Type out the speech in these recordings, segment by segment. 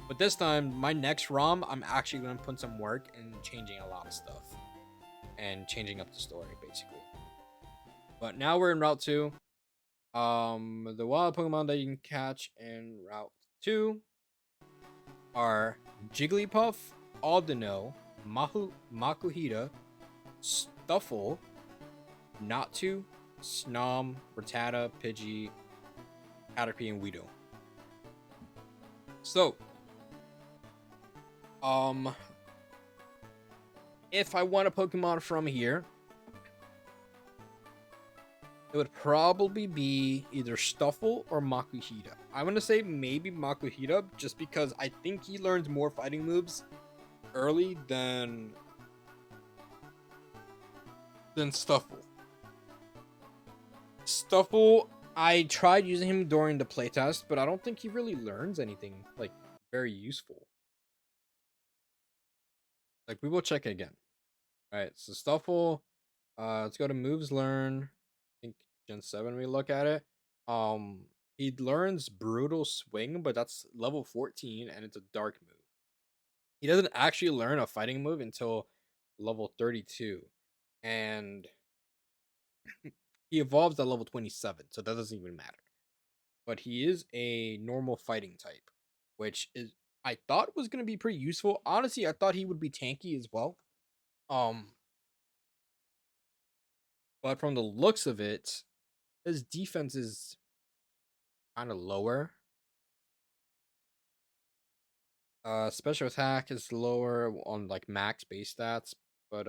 But this time, my next ROM, I'm actually going to put some work in changing a lot of stuff. And changing up the story, basically. But now we're in Route 2. The wild Pokemon that you can catch in Route 2 are Jigglypuff, Aldino, Makuhita, Stuffle, Natu, Snom, Rattata, Pidgey, Caterpie, and Weedle. So, if I want a Pokemon from here, it would probably be either Stuffle or Makuhita. I'm gonna say maybe Makuhita just because I think he learns more fighting moves early than Stuffle. Stuffle, I tried using him during the playtest, but I don't think he really learns anything like very useful. Like we will check it again. All right, so Stuffle, let's go to moves learn. I think Gen 7 we look at it. He learns brutal swing, but that's level 14 and it's a dark move. He doesn't actually learn a fighting move until level 32. And he evolves at level 27, so that doesn't even matter. But he is a normal fighting type, which is I thought was gonna be pretty useful. Honestly, I thought he would be tanky as well. Um, but from the looks of it, his defense is kind of lower. Special attack is lower on like max base stats, but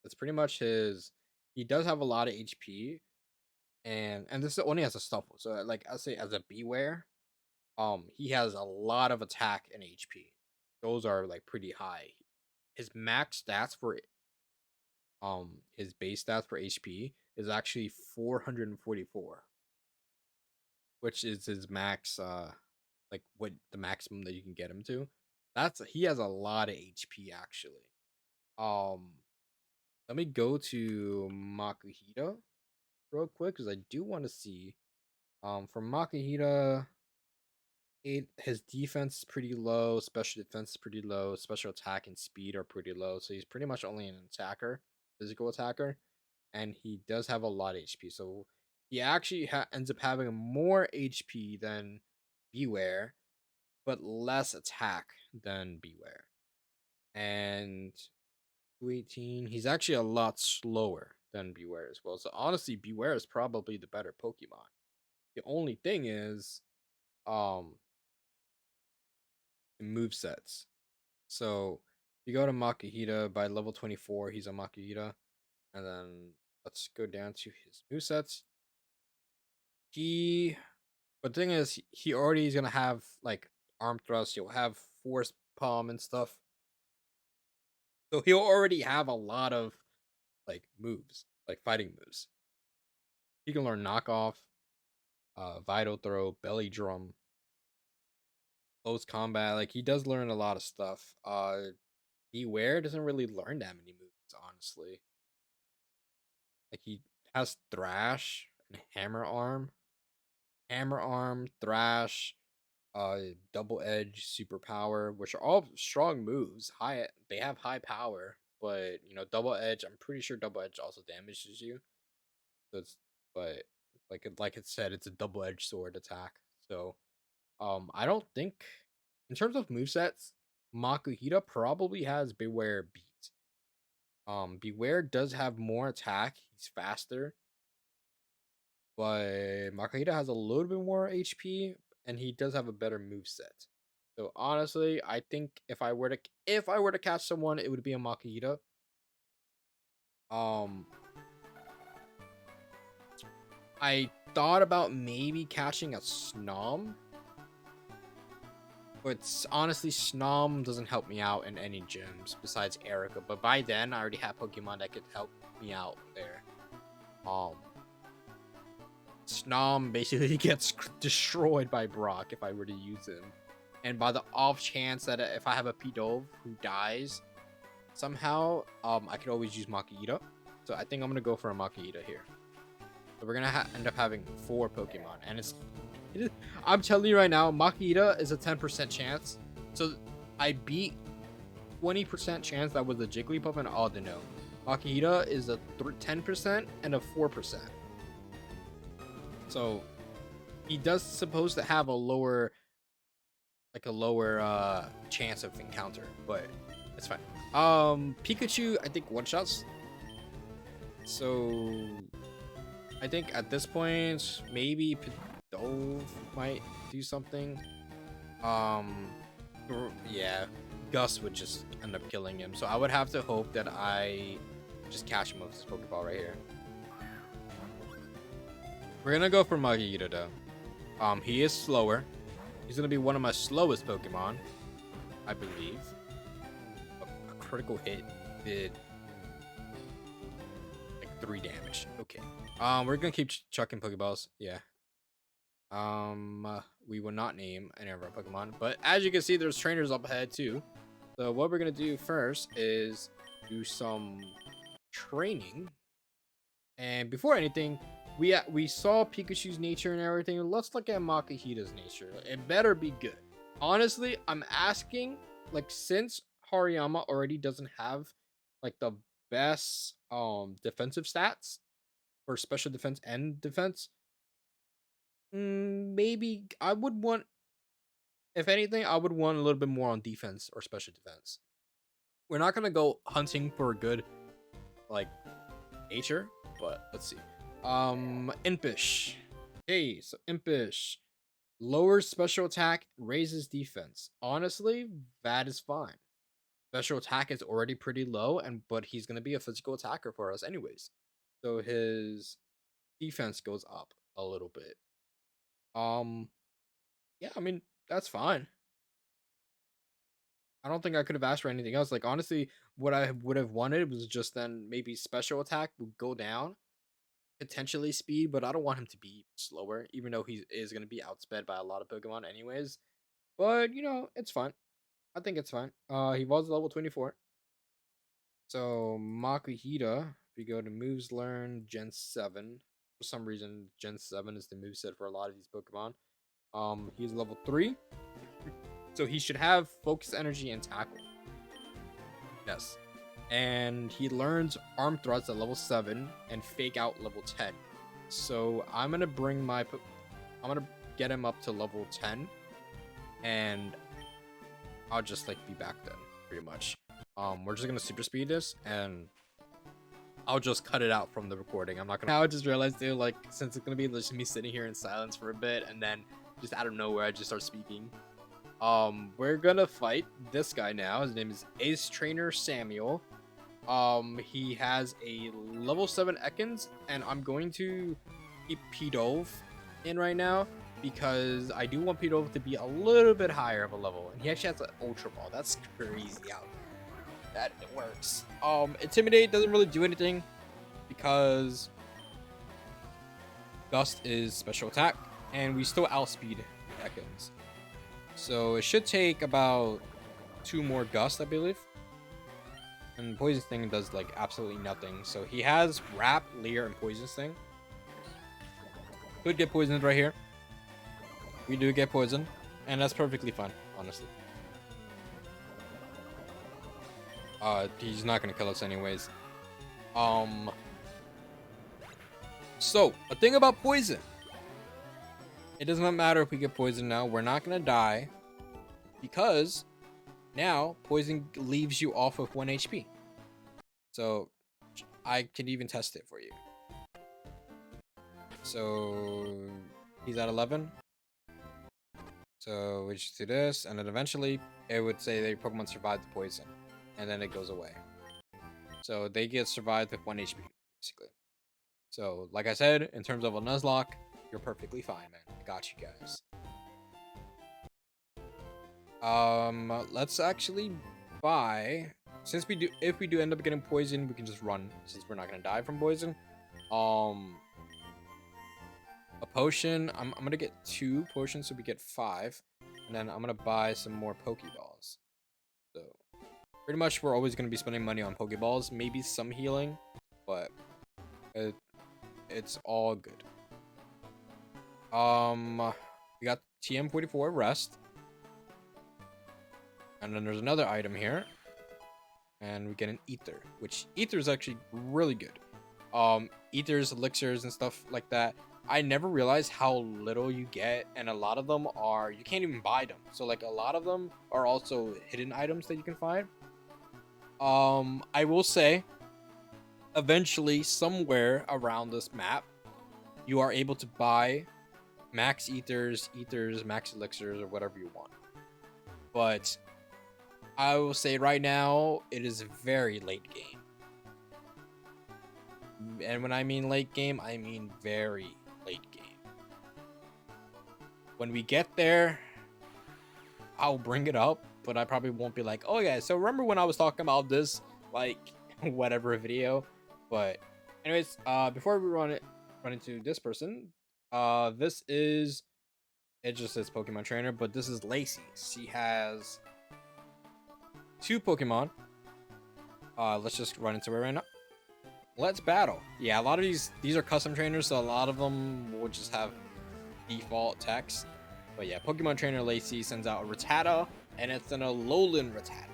it's pretty much his. He does have a lot of HP, and this only has a Stuffle. So like I say, as a Beware, he has a lot of attack and HP. Those are like pretty high. His max stats for his base stats for HP is actually 444, which is his max like what the maximum that you can get him to. That's he has a lot of HP actually. Um Let me go to Makuhita real quick because I do want to see for Makuhita his defense is pretty low, special defense is pretty low, special attack and speed are pretty low. So he's pretty much only an attacker, physical attacker, and he does have a lot of HP. So he actually ends up having more HP than Beware, but less attack than Beware. And 218, he's actually a lot slower than Beware as well. So honestly, Beware is probably the better Pokemon. The only thing is, um, the move sets. So you go to Makuhita by level 24, he's a Makuhita. And then let's go down to his move sets. But the thing is, he already is gonna have like arm thrust. He'll have force palm and stuff. So he'll already have a lot of like moves, like fighting moves. He can learn knockoff, vital throw, belly drum, close combat. Like he does learn a lot of stuff. Beware doesn't really learn that many moves, honestly. Like he has thrash and hammer arm, thrash, double edge, superpower, which are all strong moves. They have high power, but double edge. I'm pretty sure double edge also damages you. So it's but like it said, it's a double edged sword attack. So I don't think in terms of movesets, Makuhita probably has Beware beat. Beware does have more attack. He's faster, but Makuhita has a little bit more HP, and he does have a better move set. So honestly, I think if I were to catch someone, it would be a Makuhita. Um, I thought about maybe catching a Snom, but honestly, Snom doesn't help me out in any gyms besides Erica. But by then, I already have Pokemon that could help me out there. Um, Snom basically gets destroyed by Brock if I were to use him. And by the off chance that if I have a Pidove who dies somehow, I could always use Makuhita. So I think I'm gonna go for a Makuhita here. So we're gonna end up having 4 Pokemon, and I'm telling you right now, Makuhita is a 10% chance So I beat 20% chance that was a Jigglypuff and Audino. Makihita is a 10% and a 4%. So he does supposed to have a lower chance of encounter, but it's fine. Pikachu, I think one shots. So I think at this point, maybe Pidove might do something. Yeah, Gus would just end up killing him. So I would have to hope that I just catch him with this Pokeball right here. We're gonna go for Makihita though. He is slower. He's gonna be one of my slowest Pokemon, I believe. A critical hit did like 3 damage. Okay. We're gonna keep chucking Pokeballs. Yeah. We will not name any of our Pokemon, but as you can see, there's trainers up ahead too. So what we're gonna do first is do some training. And before anything, we saw Pikachu's nature and everything. Let's look at Makihita's nature. It better be good. Honestly, I'm asking, like, since Hariyama already doesn't have like the best defensive stats for special defense and defense, maybe I would want, if anything, I would want a little bit more on defense or special defense. We're not gonna go hunting for a good like nature, but let's see. Impish. Okay, so Impish lowers special attack, raises defense. Honestly, that is fine. Special attack is already pretty low, but he's gonna be a physical attacker for us anyways. So his defense goes up a little bit. Yeah, I mean, that's fine. I don't think I could have asked for anything else. Like, honestly, what I would have wanted was just then maybe special attack would go down, potentially speed, but I don't want him to be slower, even though he is going to be outsped by a lot of Pokemon anyways. But, you know, it's fine. I think it's fine. He was level 24. So, Makuhita, if you go to moves learn Gen 7, for some reason, Gen 7 is the moveset for a lot of these Pokemon. He's level 3. So he should have focus, energy, and tackle. Yes. And he learns arm thrusts at level 7 and fake out level 10. So I'm gonna get him up to level 10, and I'll just like be back then, pretty much. We're just gonna super speed this, and I'll just cut it out from the recording. I'm not gonna. I just realized, dude, like, since it's gonna be just me sitting here in silence for a bit, and then just out of nowhere I just start speaking. We're gonna fight this guy now. His name is Ace Trainer Samuel. He has a level 7 Ekans, and I'm going to keep Pidove in right now because I do want Pidove to be a little bit higher of a level. And he actually has an Ultra Ball. That's crazy how that it works. Intimidate doesn't really do anything because Gust is special attack, and we still outspeed Ekans. So it should take about 2 more Gust, I believe. And Poison Sting does like absolutely nothing. So he has Wrap, Leer, and Poison Sting. Could get poisoned right here. We do get poisoned, and that's perfectly fine, honestly. He's not gonna kill us anyways. So a thing about poison. It does not matter if we get poisoned now. We're not gonna die because now poison leaves you off of 1 HP. So I can even test it for you. So he's at 11. So we just do this, and then eventually it would say that your Pokemon survived the poison, and then it goes away. So they get survived with 1 HP, basically. So like I said, in terms of a Nuzlocke, you're perfectly fine, man. I got you guys. Let's actually buy, since if we do end up getting poisoned, we can just run since we're not gonna die from poison. A potion. I'm gonna get 2 potions, so we get 5, and then I'm gonna buy some more Pokeballs. So pretty much we're always gonna be spending money on Pokeballs, maybe some healing, but it's all good. We got TM44 rest. And then there's another item here. And we get an ether, which ether is actually really good. Ethers, elixirs, and stuff like that. I never realized how little you get, and a lot of them are, you can't even buy them. So like a lot of them are also hidden items that you can find. I will say, eventually, somewhere around this map, you are able to buy max ethers, max elixirs, or whatever you want. But I will say right now, it is very late game. And when I mean late game, I mean very late game. When we get there, I'll bring it up, but I probably won't be like, oh yeah, so remember when I was talking about this, like, whatever video. But anyways, before we run into this person, this is, it just says Pokemon trainer, but this is Lacey. She has 2 Pokemon. Let's just run into it right now. Let's battle. Yeah, a lot of these are custom trainers, so a lot of them will just have default text. But yeah, Pokemon trainer Lacey sends out a Rattata, and it's an Alolan Rattata.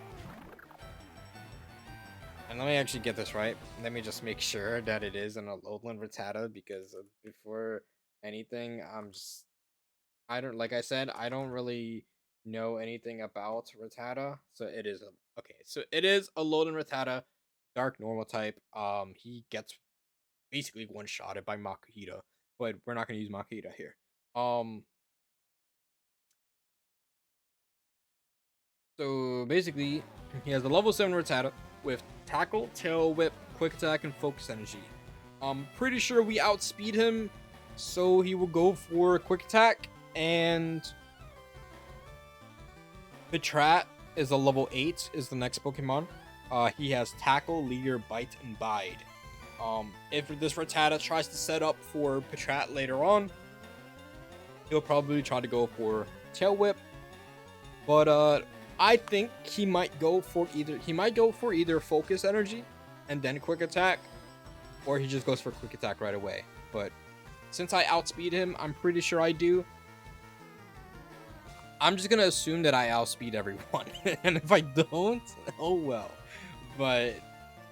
And let me actually get this right. Let me just make sure that it is an Alolan Rattata, because before anything, I don't, like I said, I don't really know anything about Rattata. So it is okay. So it is Alolan Rattata, dark normal type. He gets basically one-shotted by Makuhita, but we're not gonna use Makuhita here. So basically, he has the level 7 Rattata with Tackle, Tail Whip, Quick Attack, and Focus Energy. I'm pretty sure we outspeed him, so he will go for Quick Attack, and Patrat is a level 8, is the next Pokemon. He has Tackle, Leer, Bite, and Bide. If this Rattata tries to set up for Patrat later on, he'll probably try to go for Tail Whip. But I think he might go for either Focus Energy and then Quick Attack, or he just goes for Quick Attack right away. But since I outspeed him, I'm pretty sure I do. I'm just gonna assume that I outspeed everyone, and if I don't, oh well. But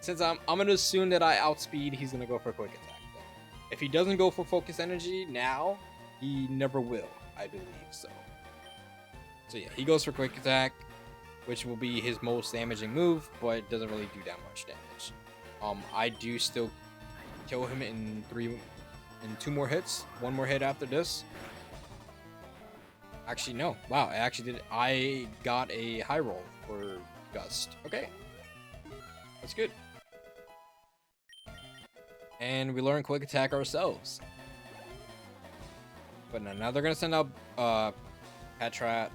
since I'm gonna assume that I outspeed, he's gonna go for Quick Attack. If he doesn't go for Focus Energy now, he never will, I believe so. So yeah, he goes for Quick Attack, which will be his most damaging move, but it doesn't really do that much damage. I do still kill him in 2 more hits. 1 more hit after this. Actually, no. Wow, I actually did. I got a high roll for Gust. Okay, that's good. And we learn Quick Attack ourselves. But now they're gonna send out Patrat.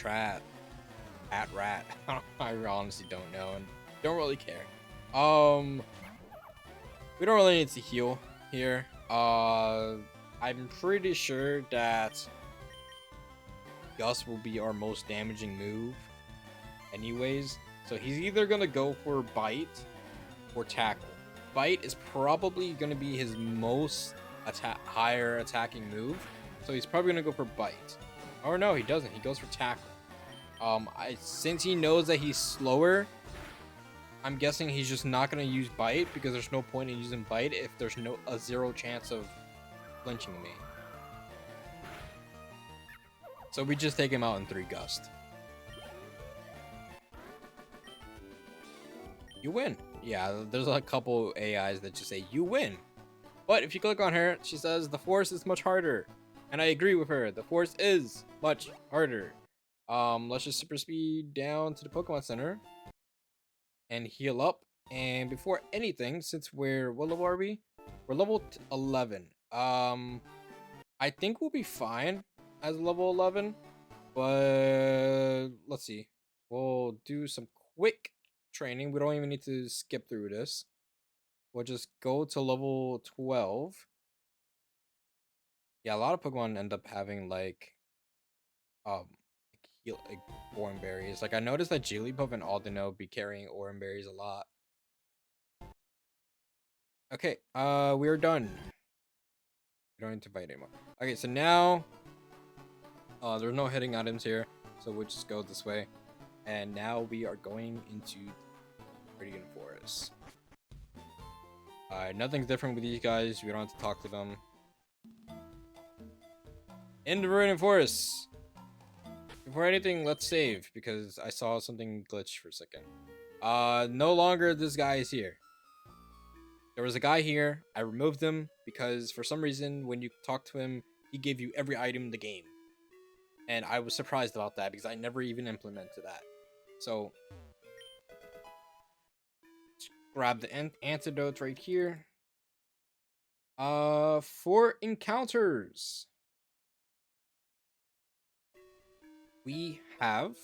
Rat. I honestly don't know and don't really care. We don't really need to heal here. I'm pretty sure that Gust will be our most damaging move anyways. So he's either gonna go for Bite or Tackle. Bite is probably gonna be his most higher attacking move. So he's probably gonna go for Bite. Or no, he doesn't. He goes for Tackle. Since he knows that he's slower, I'm guessing he's just not gonna use Bite, because there's no point in using Bite if there's a 0 chance of flinching me. So we just take him out in 3 Gust. You win. Yeah, there's a couple AIs that just say you win. But if you click on her, she says the force is much harder. And I agree with her. The force is much harder. Let's just super speed down to the Pokemon Center and heal up. And before anything, since what level are we? We're level 11. I think we'll be fine as level 11, but let's see. We'll do some quick training. We don't even need to skip through this. We'll just go to level 12. Yeah, a lot of Pokemon end up having like Oran berries. Like I noticed that Jigglypuff and Aldino be carrying Oran berries a lot. Okay, we are done. We don't need to fight anymore. Okay, so now there's no hitting items here, so we'll just go this way. And now we are going into Viridian Forest. Nothing's different with these guys. We don't have to talk to them. In the Viridian Forest. Before anything, let's save because I saw something glitch for a second. No longer this guy is here. There was a guy here. I removed him because for some reason when you talk to him, he gave you every item in the game. And I was surprised about that because I never even implemented that. So grab the antidote right here. For encounters, we have,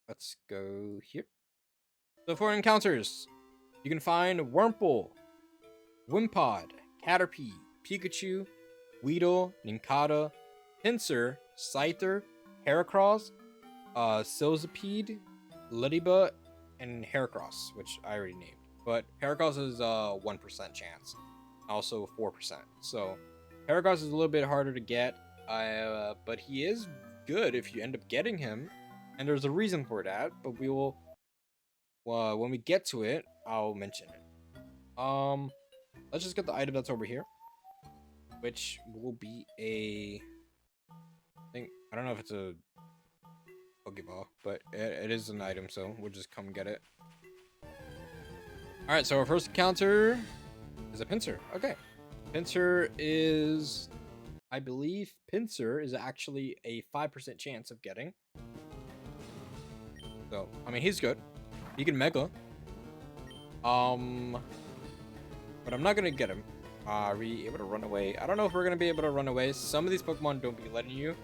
let's go here. So for encounters, you can find Wurmple, Wimpod, Caterpie, Pikachu, Weedle, Nincada, Pinsir, Scyther, Heracross, Silzipede, Ludiba, and Heracross, which I already named. But Heracross is 1% chance, also 4%. So Heracross is a little bit harder to get, but he is good if you end up getting him, and there's a reason for that. But we will, when we get to it, I'll mention it. Let's just get the item that's over here, which will be a, I don't know if it's a Pokeball, but it is an item, so we'll just come get it. Alright, so our first encounter is a Pinsir. Okay. Pinsir is, I believe Pinsir is actually a 5% chance of getting. So, I mean, he's good. He can Mega. But I'm not gonna get him. Are we able to run away? I don't know if we're gonna be able to run away. Some of these Pokemon don't be letting you.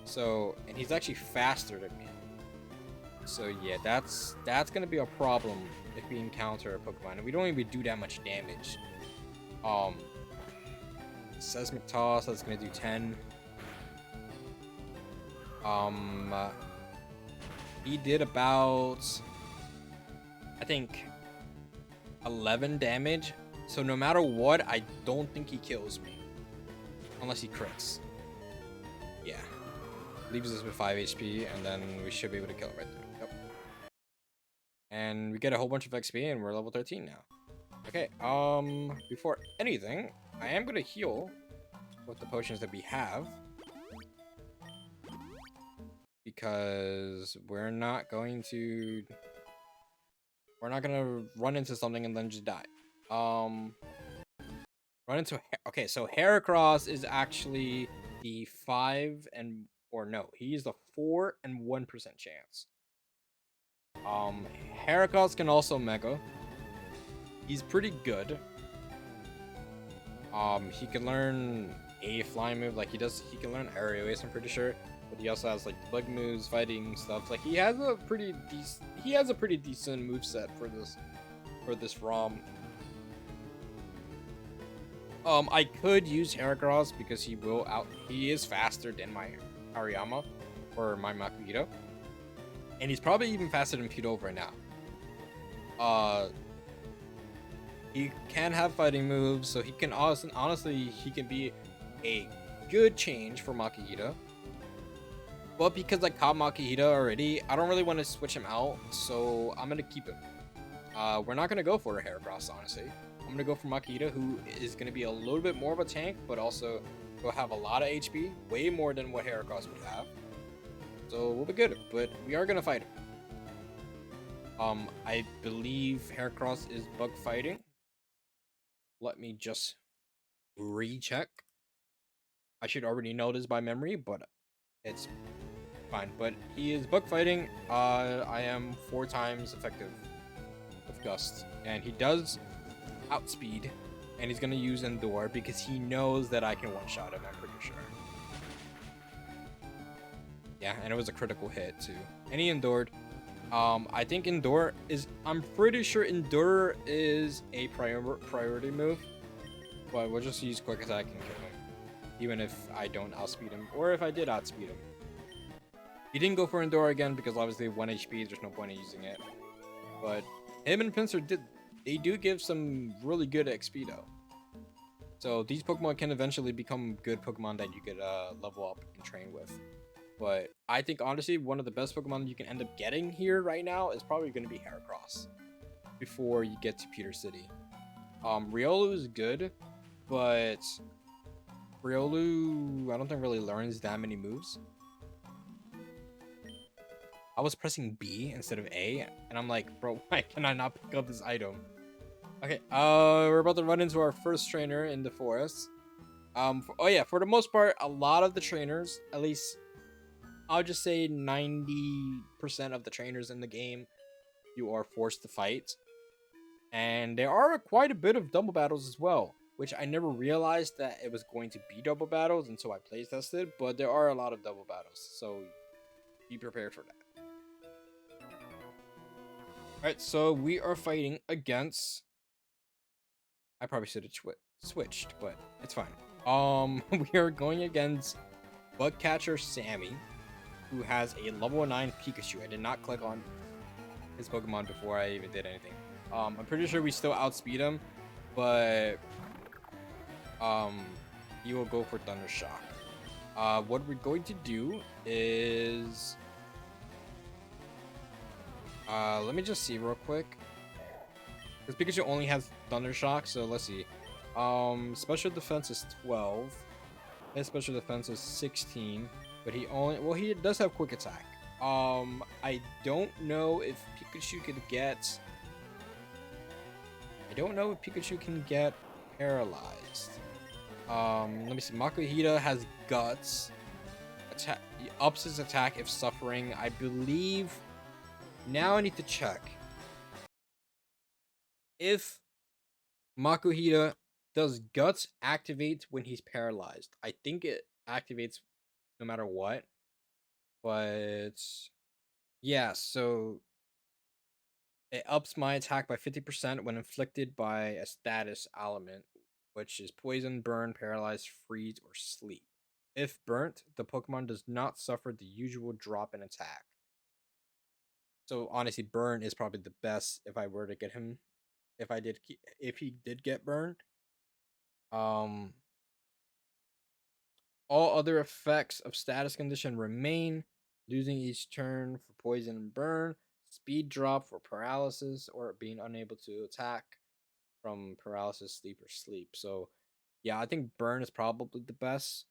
So, and he's actually faster than me. So yeah, that's gonna be a problem if we encounter a Pokemon. And we don't even do that much damage. Seismic Toss, that's gonna do 10. He did about, I think, 11 damage. So no matter what, I don't think he kills me. Unless he crits. Yeah. Leaves us with 5 HP, and then we should be able to kill him right there. Yep. And we get a whole bunch of XP, and we're level 13 now. Okay, before anything, I am going to heal with the potions that we have. Because we're not going to run into something and then just die. Run into, okay, so Heracross is actually the 5 and, or no, he's the 4 and 1% chance. Heracross can also Mega. He's pretty good. He can learn a flying move, like he can learn Aerial Ace, I'm pretty sure. But he also has like the bug moves, fighting stuff. Like he has a pretty decent moveset for this ROM. I could use Heracross because he is faster than my Hariyama or my Makuhito. And he's probably even faster than Pidove right now. He can have fighting moves, so he can honestly he can be a good change for Makuhita. But because I caught Makuhita already, I don't really want to switch him out, so I'm gonna keep him. We're not gonna go for a Heracross, honestly. I'm gonna go for Makuhita, who is gonna be a little bit more of a tank, but also will have a lot of HP, way more than what Heracross would have. So we'll be good, but we are gonna fight him. I believe Heracross is bug fighting. Let me just recheck. I should already know this by memory, but it's fine. But he is bug fighting. I am 4 times effective with Gust, and he does outspeed, and he's gonna use Endure because he knows that I can one-shot him. I'm pretty sure. Yeah, and it was a critical hit too. And he endured. I think Endure is. I'm pretty sure Endure is a priority move, but we'll just use Quick Attack and kill him, even if I don't outspeed him, or if I did outspeed him. He didn't go for Endure again because obviously 1 HP. There's no point in using it. But him and Pinsir they do give some really good XP though. So these Pokemon can eventually become good Pokemon that you could level up and train with. But I think honestly, one of the best Pokemon you can end up getting here right now is probably going to be Heracross before you get to Peter City. Riolu is good, but Riolu I don't think really learns that many moves. I was pressing B instead of A, and I'm like, bro, why can I not pick up this item? Okay, we're about to run into our first trainer in the forest. Oh yeah, for the most part, a lot of the trainers, at least I'll just say 90% of the trainers in the game, you are forced to fight. And there are quite a bit of double battles as well, which I never realized that it was going to be double battles until I play tested, but there are a lot of double battles, so be prepared for that. Alright, so we are fighting against... I probably should have switched, but it's fine. We are going against Bugcatcher Sammy, who has a level 9 Pikachu. I did not click on his Pokemon before I even did anything. I'm pretty sure we still outspeed him, but he will go for Thunder Shock. What we're going to do is let me just see real quick, because Pikachu only has Thunder Shock, so let's see. Special defense is 12. His special defense is 16, but he does have quick attack. I don't know if Pikachu can get paralyzed. Let me see. Makuhita has guts. He ups his attack if suffering. I believe. Now I need to check if Makuhita does guts activate when he's paralyzed. I think it activates no matter what. But yeah, so it ups my attack by 50% when inflicted by a status element, which is poison, burn, paralyze, freeze, or sleep. If burnt, the Pokemon does not suffer the usual drop in attack. So honestly, burn is probably the best if I were to get him. If he did get burned. All other effects of status condition remain, losing each turn for poison and burn, speed drop for paralysis, or being unable to attack from paralysis, sleep, or sleep. So yeah, I think burn is probably the best,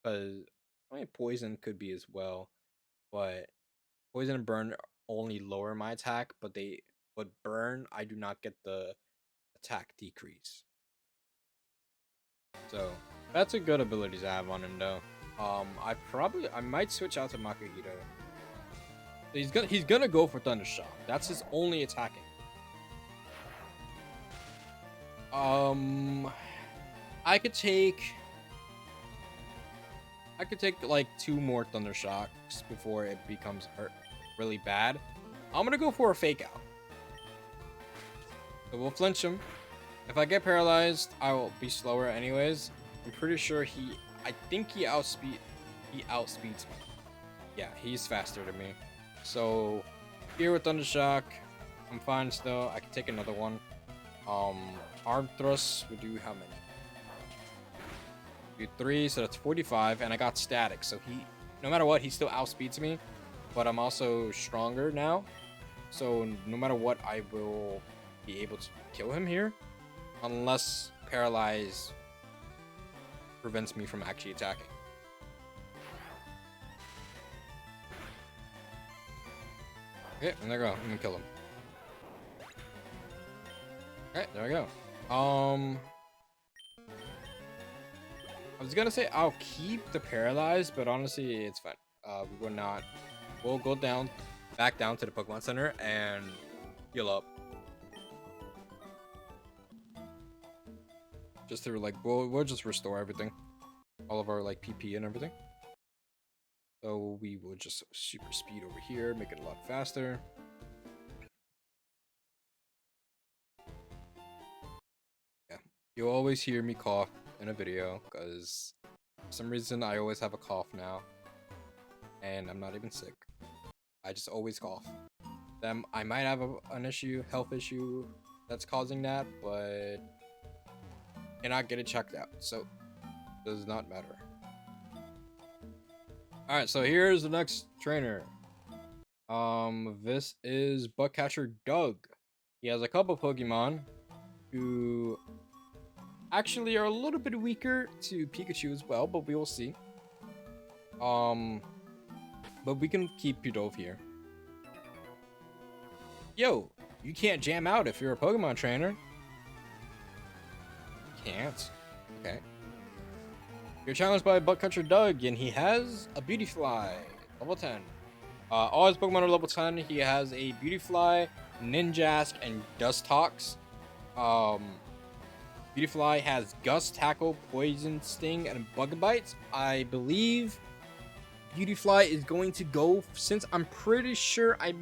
because I mean poison could be as well, but poison and burn only lower my attack, but burn I do not get the attack decrease. So that's a good ability to have on him though. I might switch out to Makuhita. He's gonna go for Thunder Shock. That's his only attacking. I could take like 2 more Thunder Shocks before it becomes really bad. I'm gonna go for a Fake Out. So we'll flinch him. If I get paralyzed, I will be slower anyways. I'm pretty sure I think he outspeeds me. Yeah, he's faster than me. So here with Thunder Shock, I'm fine still. I can take another one. Arm Thrust would do how many? Do 3, so that's 45, and I got Static. So no matter what, he still outspeeds me, but I'm also stronger now. So no matter what, I will be able to kill him here, unless Paralyze prevents me from actually attacking. Okay, and there we go. I'm gonna kill him. Alright, there we go. I was gonna say I'll keep the Paralyze, but honestly, it's fine. We will not. We'll go back down to the Pokemon Center and heal up. Just to like, we'll just restore everything, all of our like PP and everything. So we will just super speed over here, make it a lot faster. Yeah, you'll always hear me cough in a video because for some reason I always have a cough now, and I'm not even sick. I just always cough. Then I might have an health issue that's causing that, but cannot get it checked out, so does not matter. Alright, so here's the next trainer. This is Bugcatcher Doug. He has a couple Pokemon who actually are a little bit weaker to Pikachu as well, but we will see. Um, but we can keep Pidove here. Yo, you can't jam out if you're a Pokemon trainer. You can't. Okay. You're challenged by Bugcatcher Doug, and he has a Beautyfly, level 10. All his Pokemon are level 10. He has a Beautyfly, Ninjask, and Dustox. Beautyfly has Gust, Tackle, Poison Sting, and Bug Bites. I believe Beautyfly is going to go, since I'm pretty sure I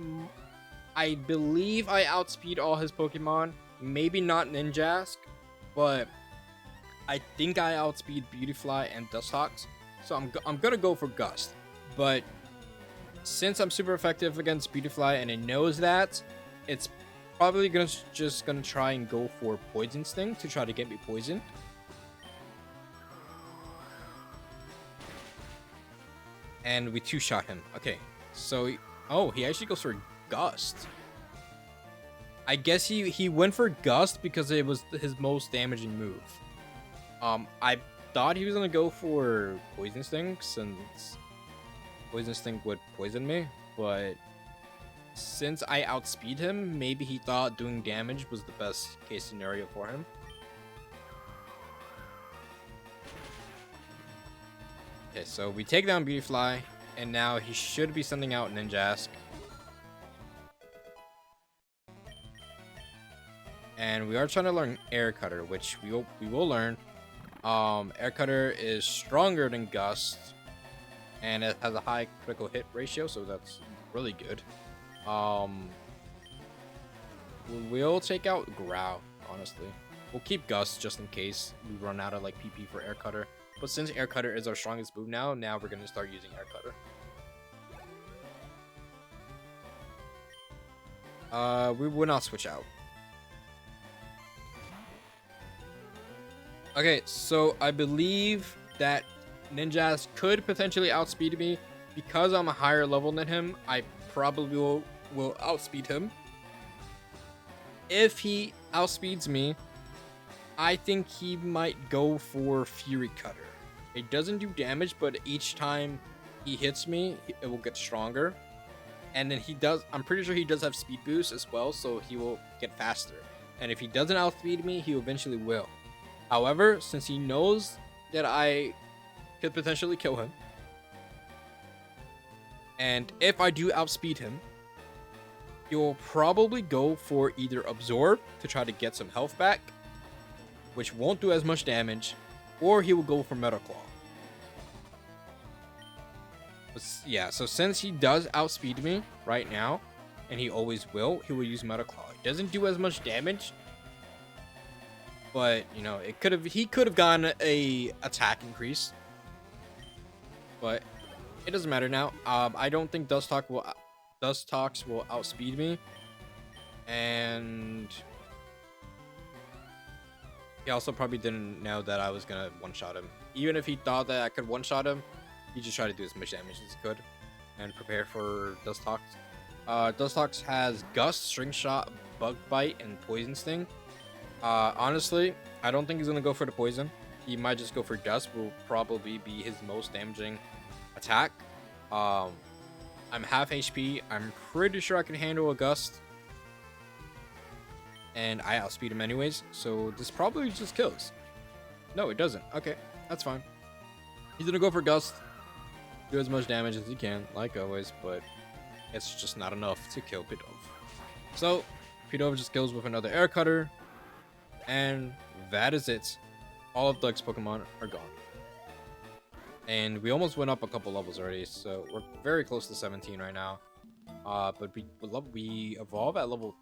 believe I outspeed all his Pokemon. Maybe not Ninjask, but I think I outspeed Beautyfly and Dustox. So I'm gonna go for Gust. But since I'm super effective against Beautyfly and it knows that, it's probably just gonna try and go for Poison Sting to try to get me poisoned. And we two-shot him. Okay, so oh, he actually goes for Gust. I guess he went for Gust because it was his most damaging move. I thought he was gonna go for Poison Sting since Poison Sting would poison me, but since I outspeed him, maybe he thought doing damage was the best case scenario for him. Okay, so we take down Beautyfly, and now he should be sending out Ninjask. And we are trying to learn Air Cutter, which we will learn. Air Cutter is stronger than Gust, and it has a high critical hit ratio, so that's really good. We'll take out Growl, honestly. We'll keep Gust just in case we run out of like PP for Air Cutter. But since Air Cutter is our strongest move now we're gonna start using Air Cutter. We will not switch out. Okay, so I believe that Ninjas could potentially outspeed me. Because I'm a higher level than him, I probably will outspeed him. If he outspeeds me, I think he might go for Fury Cutter. It doesn't do damage, but each time he hits me, it will get stronger. And then I'm pretty sure he does have speed boost as well, so he will get faster. And if he doesn't outspeed me, he eventually will. However, since he knows that I could potentially kill him, and if I do outspeed him, he will probably go for either Absorb to try to get some health back, which won't do as much damage, or he will go for Metal Claw. But yeah, so since he does outspeed me right now, and he always will, he will use Metal Claw. It doesn't do as much damage, but you know, he could have gotten a attack increase, but it doesn't matter now. I don't think Dustox will outspeed me, and he also probably didn't know that I was gonna one-shot him. Even if he thought that I could one-shot him, he just tried to do as much damage as he could and prepare for Dustox. Dustox has Gust, String Shot, Bug Bite, and Poison Sting. Honestly, I don't think he's gonna go for the poison. He might just go for Dust, will probably be his most damaging attack. I'm half HP. I'm pretty sure I can handle a Gust, and I outspeed him anyways, so this probably just kills. No, it doesn't. Okay, that's fine. He's gonna go for Gust, do as much damage as he can, like always, but it's just not enough to kill Pidove. So Pidove just kills with another Air Cutter, and that is it. All of Doug's Pokemon are gone. And we almost went up a couple levels already, so we're very close to 17 right now. But we evolve at level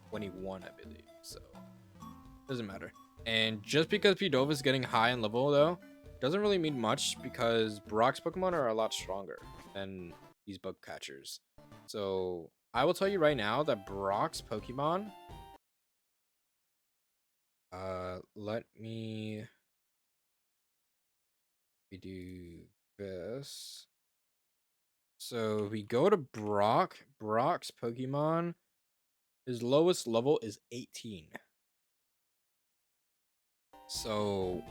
21, I believe, so doesn't matter. And just because Pidove is getting high in level, though, doesn't really mean much because Brock's Pokemon are a lot stronger than these bug catchers. So I will tell you right now that Brock's Pokemon, let me do this. So we go to Brock. Brock's Pokemon, his lowest level is 18. So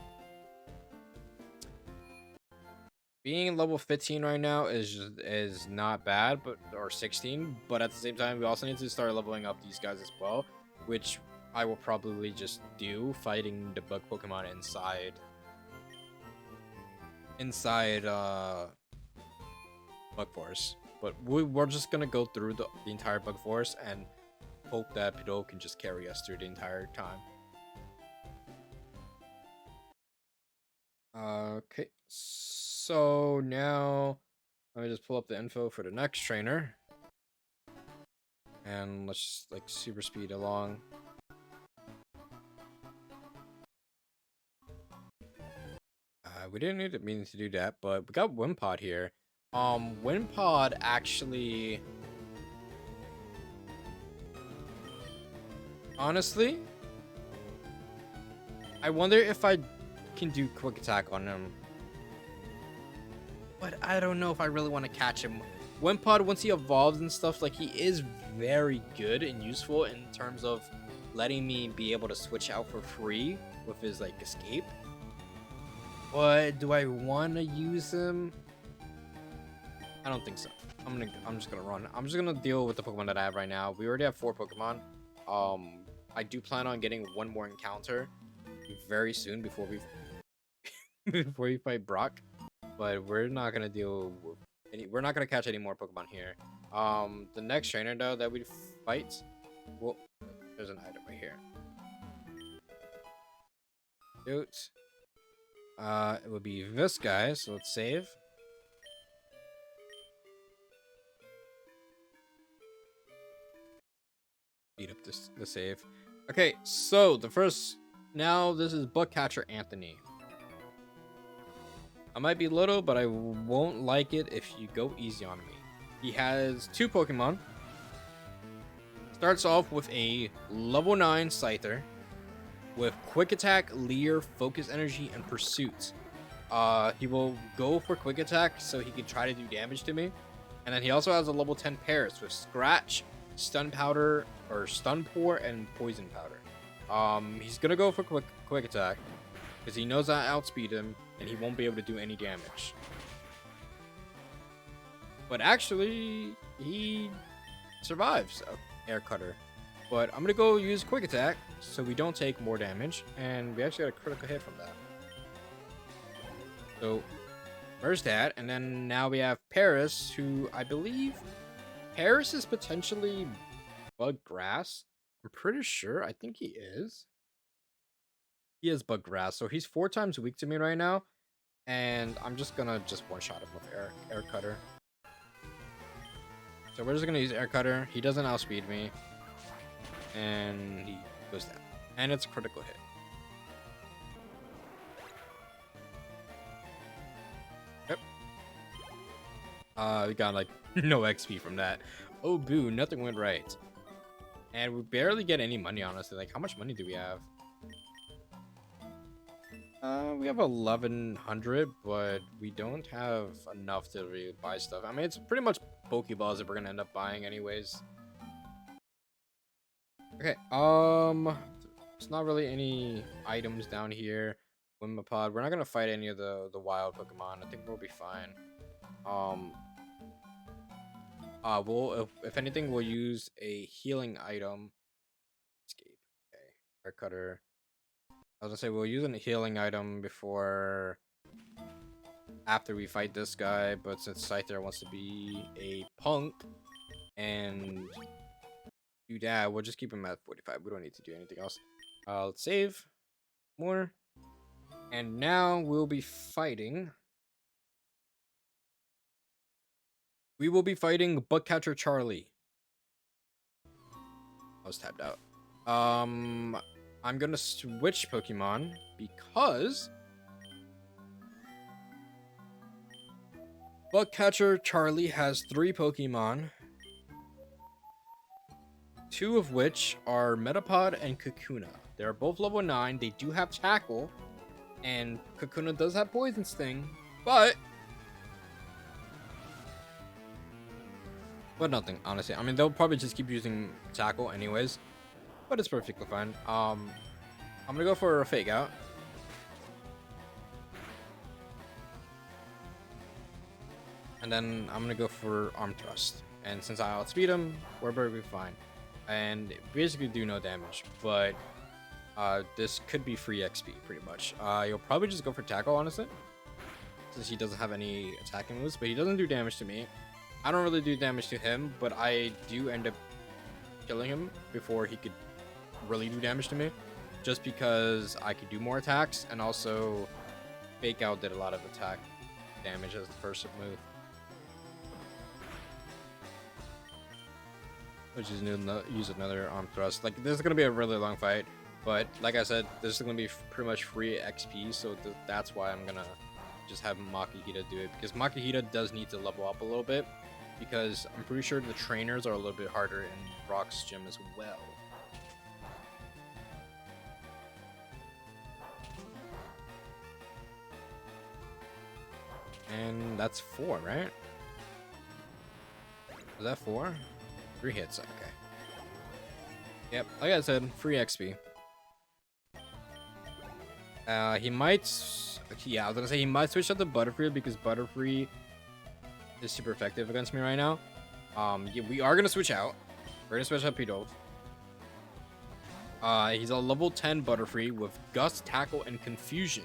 being level 15 right now is not bad, but or 16. But at the same time, we also need to start leveling up these guys as well, which I will probably just do, fighting the bug Pokemon inside Bug Forest. But we're just gonna go through the entire Bug Forest and hope that Pidove can just carry us through the entire time. Okay, so now let me just pull up the info for the next trainer, and let's just like super speed along. We didn't need to mean to do that, but we got Wimpod here. Wimpod actually, honestly, I wonder if I can do quick attack on him, but I don't know if I really want to catch him. Wimpod, once he evolves and stuff, like, he is very good and useful in terms of letting me be able to switch out for free with his like escape. But do I want to use him? I don't think so. I'm just gonna run. I'm just gonna deal with the Pokemon that I have right now. We already have 4 Pokemon. I do plan on getting one more encounter very soon before we before we fight Brock. But we're not gonna deal with we're not gonna catch any more Pokemon here. The next trainer though that we fight, well, there's an item right here. Dude. It would be this guy, so let's save. Beat up the save. Okay, so now this is Bugcatcher Anthony. I might be little, but I won't like it if you go easy on me. He has 2 Pokemon. Starts off with a level 9 Scyther with Quick Attack, Leer, Focus Energy, and Pursuit. He will go for Quick Attack so he can try to do damage to me. And then he also has a level 10 Paris with Scratch, Stun Powder, or Stun Pour, and Poison Powder. He's gonna go for Quick Attack because he knows I outspeed him and he won't be able to do any damage. But actually, he survives Air Cutter. But I'm gonna go use Quick Attack so we don't take more damage, and we actually got a critical hit from that. So there's that, and then now we have Paris, who I believe Paris is potentially Bug Grass. I'm pretty sure. I think he is. He is Bug Grass, so he's 4 times weak to me right now, and I'm just gonna one-shot him with Air Cutter. So we're just gonna use Air Cutter. He doesn't outspeed me. And he goes down. And it's a critical hit. Yep. We got like no XP from that. Oh boo, nothing went right. And we barely get any money, honestly. Like, how much money do we have? We have 1100, but we don't have enough to really buy stuff. I mean, it's pretty much Pokeballs that we're gonna end up buying anyways. Okay, there's not really any items down here. Wimpod, we're not gonna fight any of the wild Pokemon. I think we'll be fine. If anything, we'll use a healing item. Escape. Okay, Air Cutter. I was gonna say we'll use a healing item after we fight this guy, but since Scyther wants to be a punk and do that, we'll just keep him at 45. We don't need to do anything else. Let's save more, and now we'll be fighting. We will be fighting Bugcatcher Charlie. I was tapped out. I'm gonna switch Pokemon because Bugcatcher Charlie has 3 Pokemon, 2 of which are Metapod and Kakuna. They're both level 9. They do have Tackle, and Kakuna does have Poison Sting, but But nothing, honestly. I mean, they'll probably just keep using tackle anyways, but it's perfectly fine. I'm gonna go for a fake out. And then I'm gonna go for arm thrust. And since I outspeed him, we're perfectly fine. And basically do no damage, but this could be free XP pretty much. You'll probably just go for tackle, honestly, since he doesn't have any attacking moves, but he doesn't do damage to me. I don't really do damage to him, but I do end up killing him before he could really do damage to me, just because I could do more attacks, and also fake out did a lot of attack damage as the first move. Which is use another arm thrust. Like, this is gonna be a really long fight, but like I said, this is gonna be pretty much free XP, so that's why I'm gonna just have Makihita do it, because Makihita does need to level up a little bit, because I'm pretty sure the trainers are a little bit harder in Rock's gym as well. And that's 4, right? Was that 4? 3 hits, okay. Yep, like I said, free XP. He might... Yeah, I was gonna say he might switch out to Butterfree, because Butterfree is super effective against me right now. Yeah, we are gonna switch out. We're gonna switch out Pidove. He's a level 10 Butterfree with Gust, Tackle, and Confusion.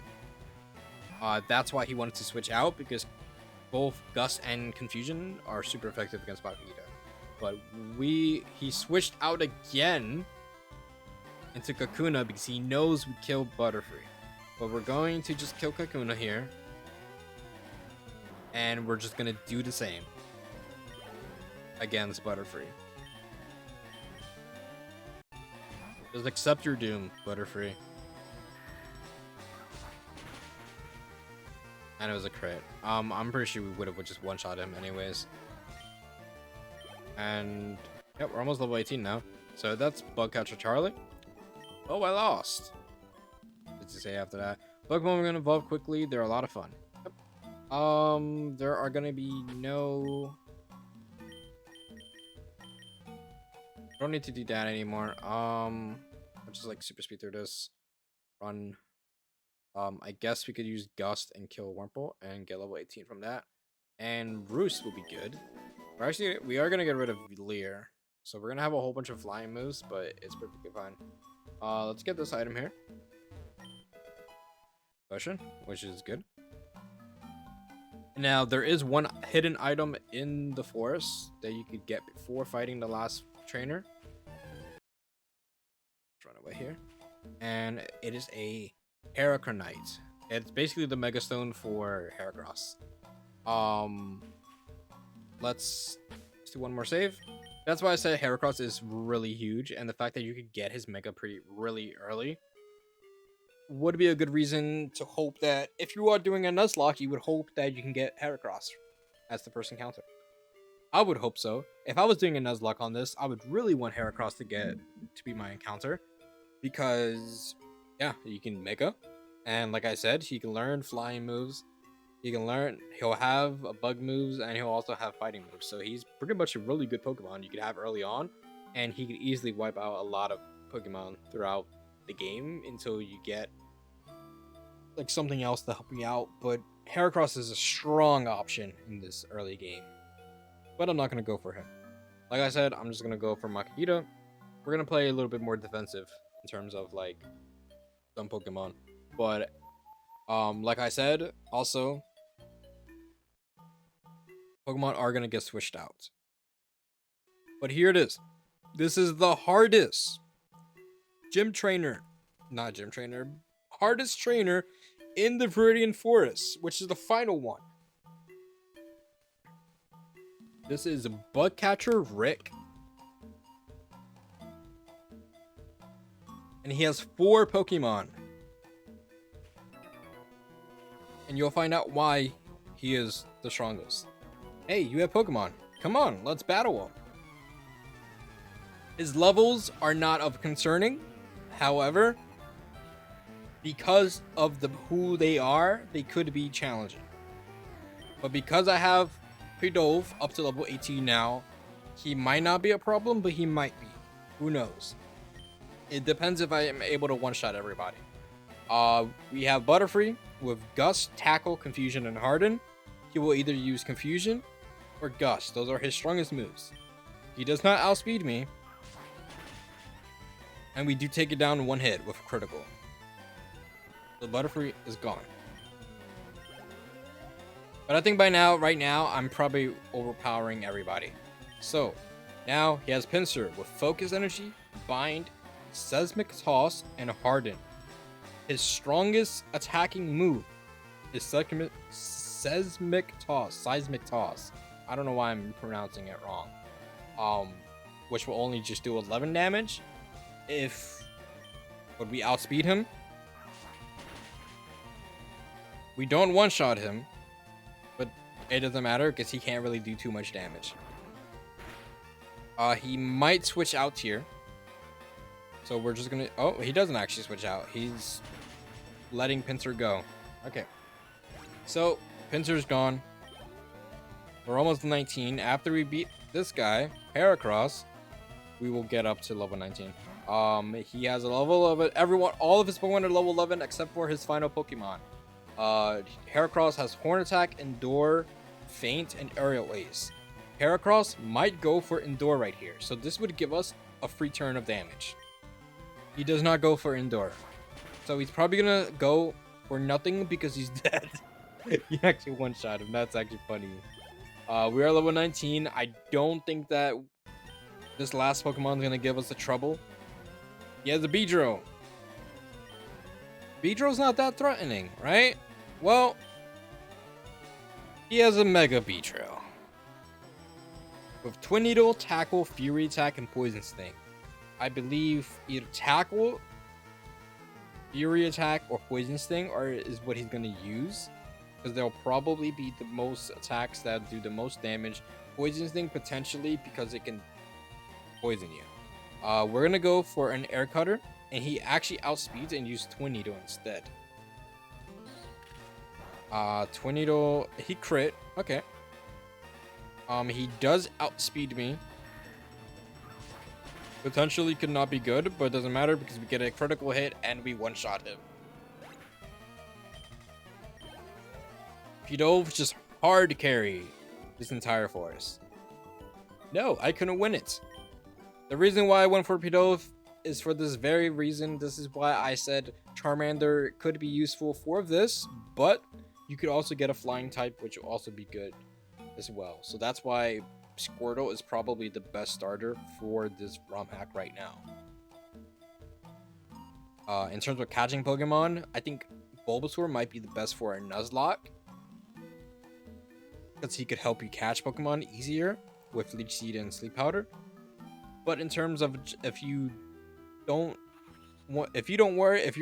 That's why he wanted to switch out, because both Gust and Confusion are super effective against Makihita. But he switched out again into Kakuna because he knows we killed Butterfree. But we're going to just kill Kakuna here. And we're just going to do the same against Butterfree. Just accept your doom, Butterfree. And it was a crit. I'm pretty sure we would have just one-shot him anyways. And yep, we're almost level 18 now. So that's Bug Catcher Charlie. Oh, I lost. What did you say after that? Pokemon are gonna evolve quickly. They're a lot of fun. Yep. There are gonna be no... Don't need to do that anymore. I'll just like super speed through this. Run. I guess we could use Gust and kill Wurmple and get level 18 from that. And Roost will be good. We are gonna get rid of Leer, so we're gonna have a whole bunch of flying moves, but it's perfectly fine. Let's get this item here. Potion, which is good. Now there is one hidden item in the forest that you could get before fighting the last trainer. Let's run away here, and it is a Heracronite. It's basically the Megastone for Heracross. Let's do one more save. That's why I said Heracross is really huge, and the fact that you could get his Mega really early would be a good reason to hope that if you are doing a Nuzlocke, you would hope that you can get Heracross as the first encounter. I would hope so. If I was doing a Nuzlocke on this, I would really want Heracross to be my encounter, because yeah, you can Mega, and like I said, he can learn flying moves. He'll have bug moves, and he'll also have fighting moves. So he's pretty much a really good Pokemon you could have early on, and he could easily wipe out a lot of Pokemon throughout the game until you get like something else to help you out. But Heracross is a strong option in this early game, but I'm not going to go for him. Like I said, I'm just going to go for Makihita. We're going to play a little bit more defensive in terms of like some Pokemon, but like I said, also Pokemon are going to get switched out. But here it is. This is the hardest hardest trainer in the Viridian Forest, which is the final one. This is Bug Catcher Rick. And he has 4 Pokemon. And you'll find out why he is the strongest. Hey, you have Pokemon. Come on, let's battle him. His levels are not of concerning. However, because of who they are, they could be challenging. But because I have Pidove up to level 18 now, He might not be a problem, but he might be. Who knows? It depends if I am able to one-shot everybody. We have Butterfree with Gust, Tackle, Confusion, and Harden. He will either use Confusion or Gust. Those are his strongest moves. He does not outspeed me. And we do take it down in one hit with critical. The Butterfree is gone. But I think right now, I'm probably overpowering everybody. So, now he has Pinsir with Focus Energy, Bind, Seismic Toss, and Harden. His strongest attacking move is Seismic Toss. I don't know why I'm pronouncing it wrong. Which will only just do 11 damage. Would we outspeed him? We don't one-shot him, but it doesn't matter because he can't really do too much damage. He might switch out here. So we're just gonna... Oh, he doesn't actually switch out. He's letting Pinsir go. Okay. So, Pinsir's gone. We're almost 19. After we beat this guy, Heracross, we will get up to level 19. He has a level of it. All of his Pokemon are level 11 except for his final Pokemon. Heracross has Horn Attack, Endure, Feint, and Aerial Ace. Heracross might go for Endure right here, so this would give us a free turn of damage. He does not go for Endure, so he's probably gonna go for nothing because he's dead. He actually one-shot him. That's actually funny. We are level 19. I don't think that this last Pokemon is gonna give us the trouble. He has a Beedrill. Beedrill's not that threatening, right? Well, he has a Mega Beedrill with Twin Needle, Tackle, Fury Attack, and Poison Sting. I believe either Tackle, Fury Attack, or Poison Sting is what he's going to use, because they'll probably be the most attacks that do the most damage. Poison Sting potentially because it can poison you. We're going to go for an Air Cutter, and he actually outspeeds and uses Twin Needle instead. Twin Needle, he crit. Okay. He does outspeed me. Potentially could not be good, but it doesn't matter because we get a critical hit and we one-shot him. Pidove just hard carry this entire forest. No, I couldn't win it. The reason why I went for Pidove is for this very reason. This is why I said Charmander could be useful for this, but you could also get a flying type, which will also be good as well. So that's why Squirtle is probably the best starter for this ROM hack right now. In terms of catching Pokemon, I think Bulbasaur might be the best for a Nuzlocke, because he could help you catch Pokemon easier with Leech Seed and Sleep Powder. But in terms of if you're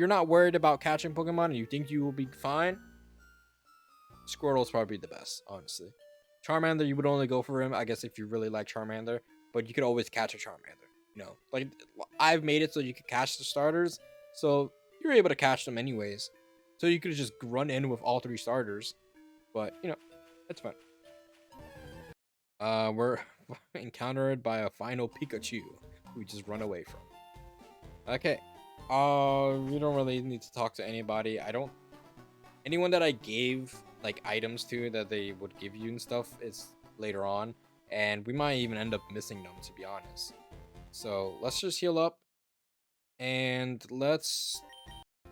not worried about catching Pokemon and you think you will be fine, Squirtle's probably the best, honestly. Charmander, you would only go for him, I guess, if you really like Charmander, but you could always catch a Charmander. You know, like, I've made it so you could catch the starters, so you're able to catch them anyways. So you could just run in with all 3 starters, but, you know, it's fun. We're encountered by a final Pikachu we just run away from. Okay. We don't really need to talk to anybody. Anyone that I gave like items to that they would give you and stuff is later on, and we might even end up missing them, to be honest. So let's just heal up and let's